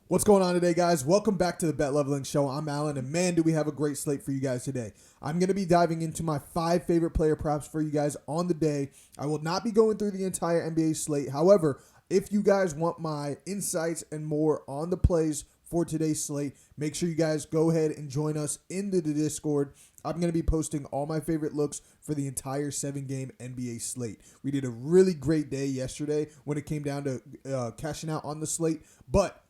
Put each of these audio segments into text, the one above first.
What's going on today, guys? Welcome back to the Bet Leveling Show. I'm Alan, and man, do we have a great slate for you guys today. I'm going to be diving into my 5 favorite player props for you guys on the day. I will not be going through the entire NBA slate. However, if you guys want my insights and more on the plays for today's slate, make sure you guys go ahead and join us into the Discord. I'm going to be posting all my favorite looks for the entire 7-game NBA slate. We did a really great day yesterday when it came down to cashing out on the slate, but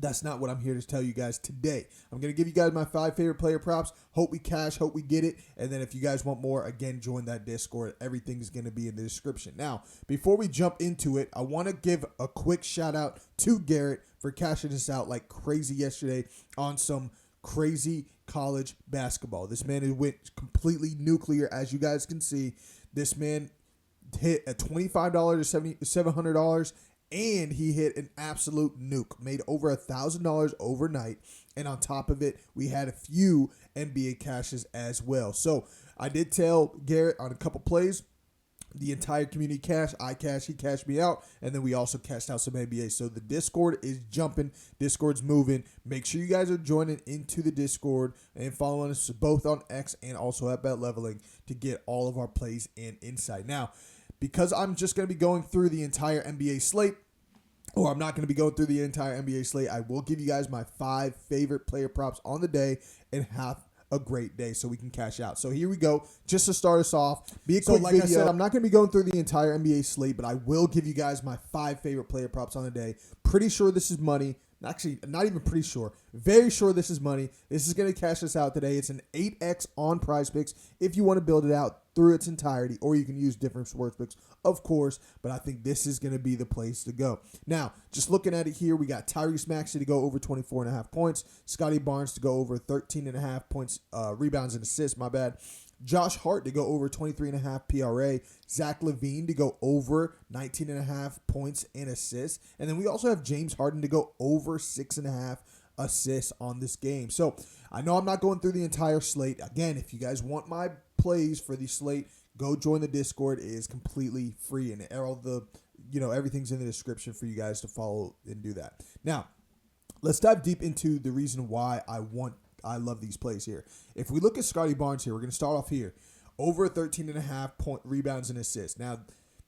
that's not what I'm here to tell you guys today. I'm going to give you guys my 5 favorite player props. Hope we cash, hope we get it. And then if you guys want more, again, join that Discord. Everything's going to be in the description. Now, before we jump into it, I want to give a quick shout out to Garrett for cashing us out like crazy yesterday on some crazy college basketball. This man went completely nuclear, as you guys can see. This man hit a $25 to $700. And he hit an absolute nuke, made over $1,000 overnight. And on top of it, we had a few NBA cashes as well. So I did tell Garrett on a couple plays, the entire community cash. I cash, he cashed me out. And then we also cashed out some NBA. So the Discord is jumping. Discord's moving. Make sure you guys are joining into the Discord and following us both on X and also at Bet Leveling to get all of our plays and insight. Now, because I'm just going to be going through the entire NBA slate, or I'm not going to be going through the entire NBA slate, I will give you guys my 5 favorite player props on the day and have a great day so we can cash out. So here we go. Just to start us off, be a quick video. I said, I'm not going to be going through the entire NBA slate, but I will give you guys my 5 favorite player props on the day. Pretty sure this is money. Actually, not even pretty sure. Very sure this is money. This is going to cash us out today. It's an 8X on Prize Picks if you want to build it out through its entirety, or you can use different sports picks, of course, but I think this is going to be the place to go. Now, just looking at it here, we got Tyrese Maxey to go over 24.5 points, Scotty Barnes to go over 13.5 points, rebounds and assists, my bad. Josh Hart to go over 23.5 PRA. Zach LaVine to go over 19.5 points and assists. And then we also have James Harden to go over 6.5 assists on this game. So I know I'm not going through the entire slate. Again, if you guys want my plays for the slate, go join the Discord. It is completely free, and all the, everything's in the description for you guys to follow and do that. Now, let's dive deep into the reason why I love these plays here. If we look at Scotty Barnes here, we're going to start off here. Over 13.5 point rebounds and assists. Now,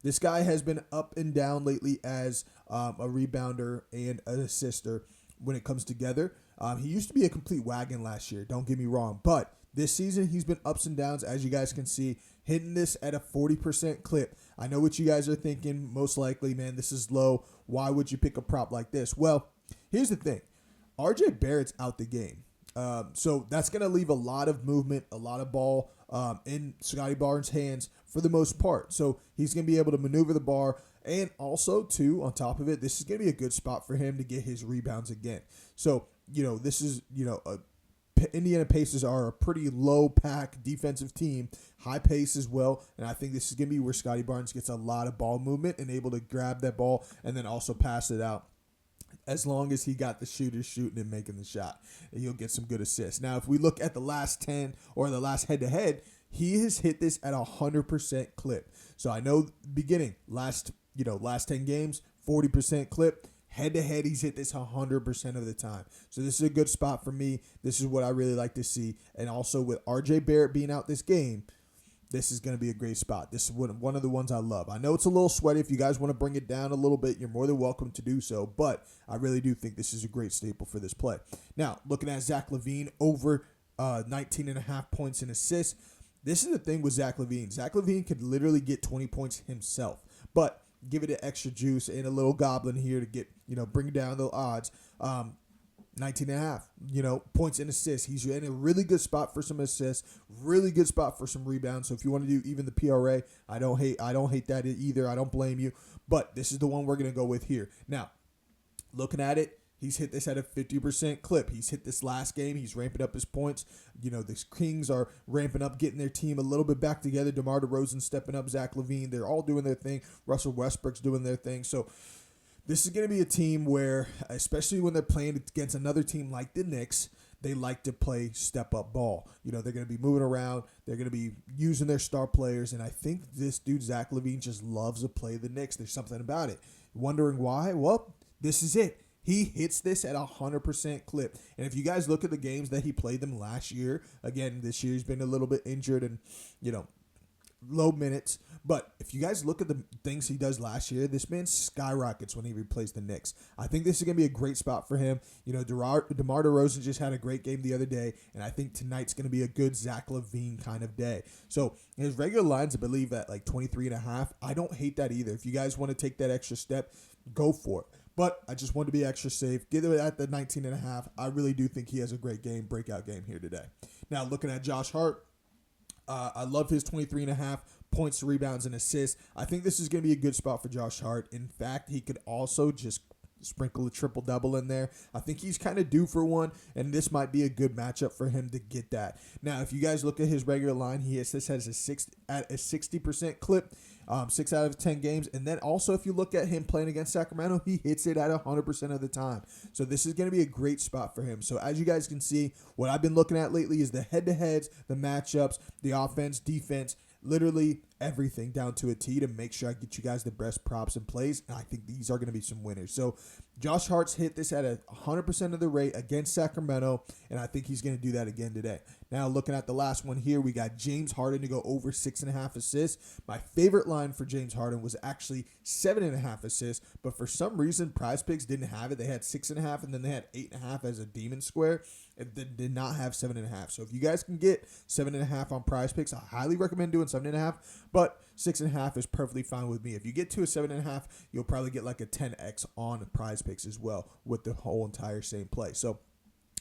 this guy has been up and down lately as a rebounder and an assister when it comes together. He used to be a complete wagon last year, don't get me wrong. But this season, he's been ups and downs, as you guys can see, hitting this at a 40% clip. I know what you guys are thinking. Most likely, man, this is low. Why would you pick a prop like this? Well, here's the thing. RJ Barrett's out the game. So that's going to leave a lot of movement, a lot of ball in Scotty Barnes' hands for the most part. So he's going to be able to maneuver the bar. And also, too, on top of it, this is going to be a good spot for him to get his rebounds again. So, this is, Indiana Pacers are a pretty low-pack defensive team, high pace as well. And I think this is going to be where Scotty Barnes gets a lot of ball movement and able to grab that ball and then also pass it out. As long as he got the shooters shooting and making the shot, and he'll get some good assists. Now, if we look at the last 10 or the last head-to-head, he has hit this at 100% clip. So I know beginning, last 10 games, 40% clip. Head-to-head, he's hit this 100% of the time. So this is a good spot for me. This is what I really like to see. And also with RJ Barrett being out this game, this is going to be a great spot. This is one of the ones I love. I know it's a little sweaty. If you guys want to bring it down a little bit, you're more than welcome to do so. But I really do think this is a great staple for this play. Now, looking at Zach LaVine over 19.5 points and assists. This is the thing with Zach LaVine. Zach LaVine could literally get 20 points himself. But give it an extra juice and a little goblin here to get, bring down the odds. 19.5, points and assists. He's in a really good spot for some assists, really good spot for some rebounds. So if you want to do even the PRA, I don't hate that either. I don't blame you. But this is the one we're going to go with here. Now, looking at it, he's hit this at a 50% clip. He's hit this last game. He's ramping up his points. The Kings are ramping up, getting their team a little bit back together. DeMar DeRozan stepping up, Zach LaVine. They're all doing their thing. Russell Westbrook's doing their thing. So this is going to be a team where, especially when they're playing against another team like the Knicks, they like to play step-up ball. They're going to be moving around. They're going to be using their star players. And I think this dude, Zach LaVine, just loves to play the Knicks. There's something about it. Wondering why? Well, this is it. He hits this at 100% clip. And if you guys look at the games that he played them last year, again, this year he's been a little bit injured and, low minutes. But if you guys look at the things he does last year, this man skyrockets when he replays the Knicks. I think this is going to be a great spot for him. DeMar DeRozan just had a great game the other day, and I think tonight's going to be a good Zach LaVine kind of day. So his regular lines, I believe, at like 23.5. I don't hate that either. If you guys want to take that extra step, go for it. But I just want to be extra safe. Get it at the 19.5. I really do think he has a great game, breakout game here today. Now, looking at Josh Hart, I love his 23.5 points, rebounds, and assists. I think this is going to be a good spot for Josh Hart. In fact, he could also just sprinkle a triple-double in there. I think he's kind of due for one, and this might be a good matchup for him to get that. Now, if you guys look at his regular line, he hits this at a 60% clip. 6 out of 10 games. And then also, if you look at him playing against Sacramento, he hits it at 100% of the time. So this is going to be a great spot for him. So as you guys can see, what I've been looking at lately is the head-to-heads, the matchups, the offense, defense, literally everything down to a T to make sure I get you guys the best props and plays. And I think these are going to be some winners. So Josh Hart's hit this at 100% of the rate against Sacramento, and I think he's going to do that again today. Now, looking at the last one here, we got James Harden to go over 6.5 assists. My favorite line for James Harden was actually 7.5 assists, but for some reason, PrizePicks didn't have it. They had 6.5, and then they had 8.5 as a demon square. They did not have 7.5. So if you guys can get 7.5 on PrizePicks, I highly recommend doing 7.5, but 6.5 is perfectly fine with me. If you get to a 7.5, you'll probably get like a 10x on PrizePicks as well with the whole entire same play. So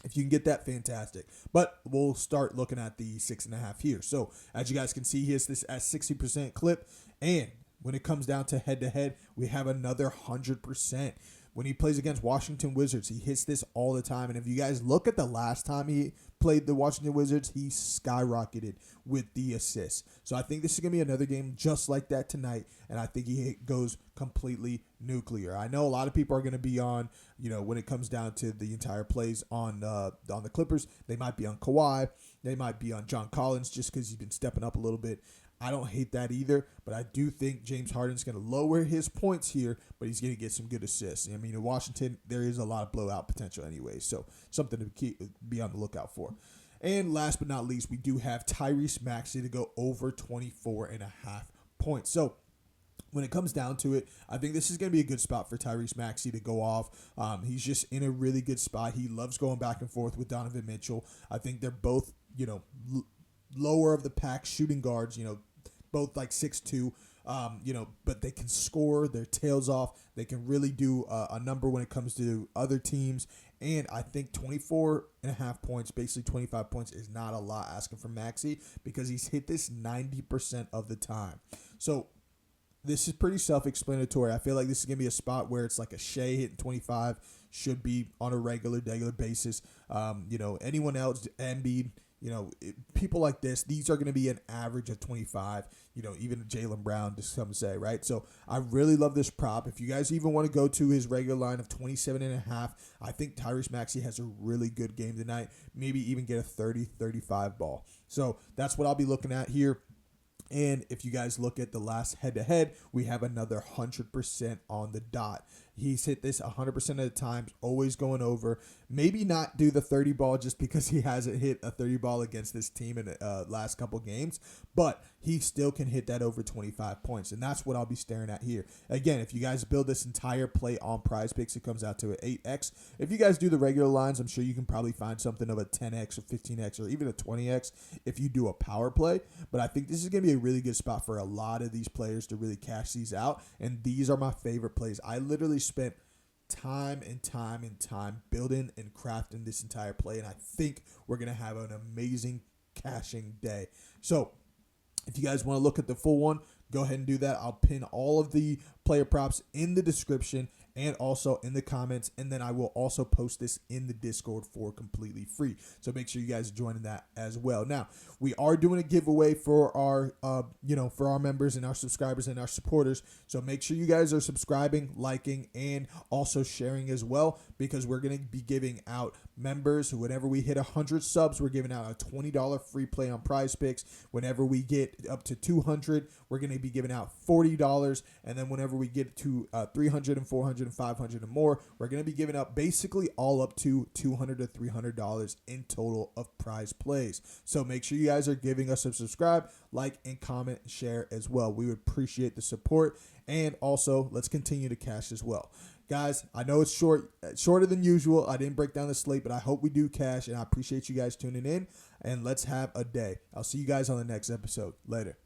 if you can get that, fantastic. But we'll start looking at the 6.5 here. So as you guys can see, he has this at 60% clip. And when it comes down to head-to-head, we have another 100%. When he plays against Washington Wizards, he hits this all the time. And if you guys look at the last time he played the Washington Wizards, he skyrocketed with the assists. So I think this is going to be another game just like that tonight. And I think he goes completely nuclear. I know a lot of people are going to be on, when it comes down to the entire plays on the Clippers, they might be on Kawhi. They might be on John Collins just because he's been stepping up a little bit. I don't hate that either, but I do think James Harden's going to lower his points here, but he's going to get some good assists. I mean, in Washington, there is a lot of blowout potential anyway, so something to be on the lookout for. And last but not least, we do have Tyrese Maxey to go over 24.5 points. So when it comes down to it, I think this is going to be a good spot for Tyrese Maxey to go off. He's just in a really good spot. He loves going back and forth with Donovan Mitchell. I think they're both, lower of the pack shooting guards, both like 6'2", but they can score their tails off. They can really do a number when it comes to other teams. And I think 24.5 points, basically 25 points, is not a lot asking for Maxey because he's hit this 90% of the time. So this is pretty self-explanatory. I feel like this is going to be a spot where it's like a Shea hitting 25 should be on a regular basis. Anyone else, Embiid, people like this, these are going to be an average of 25, even Jaylen Brown, to some say, right? So I really love this prop. If you guys even want to go to his regular line of 27.5, I think Tyrese Maxey has a really good game tonight, maybe even get a 30-35 ball. So that's what I'll be looking at here. And if you guys look at the last head-to-head, we have another 100% on the dot. He's hit this 100% of the time, always going over. Maybe not do the 30 ball just because he hasn't hit a 30 ball against this team in the last couple games, but he still can hit that over 25 points, and that's what I'll be staring at here. Again, if you guys build this entire play on PrizePicks, it comes out to an 8x. If you guys do the regular lines, I'm sure you can probably find something of a 10x or 15x or even a 20x if you do a power play, but I think this is going to be a really good spot for a lot of these players to really cash these out, and these are my favorite plays. I literally spent time and time building and crafting this entire play, and I think we're going to have an amazing cashing day. So if you guys want to look at the full one, go ahead and do that. I'll pin all of the player props in the description and also in the comments, and then I will also post this in the Discord for completely free. So make sure you guys join in that as well. Now, we are doing a giveaway for our, for our members and our subscribers and our supporters. So make sure you guys are subscribing, liking, and also sharing as well, because we're going to be giving out members. Whenever we hit 100 subs, we're giving out a $20 free play on PrizePicks. Whenever we get up to 200, we're going to be giving out $40. And then whenever we get to 300 and 400 400 and 500 and more. We're going to be giving up basically all up to $200 to $300 in total of prize plays. So make sure you guys are giving us a subscribe, like, and comment, and share as well. We would appreciate the support. And also, let's continue to cash as well. Guys, I know it's shorter than usual. I didn't break down the slate, but I hope we do cash, and I appreciate you guys tuning in. And let's have a day. I'll see you guys on the next episode. Later.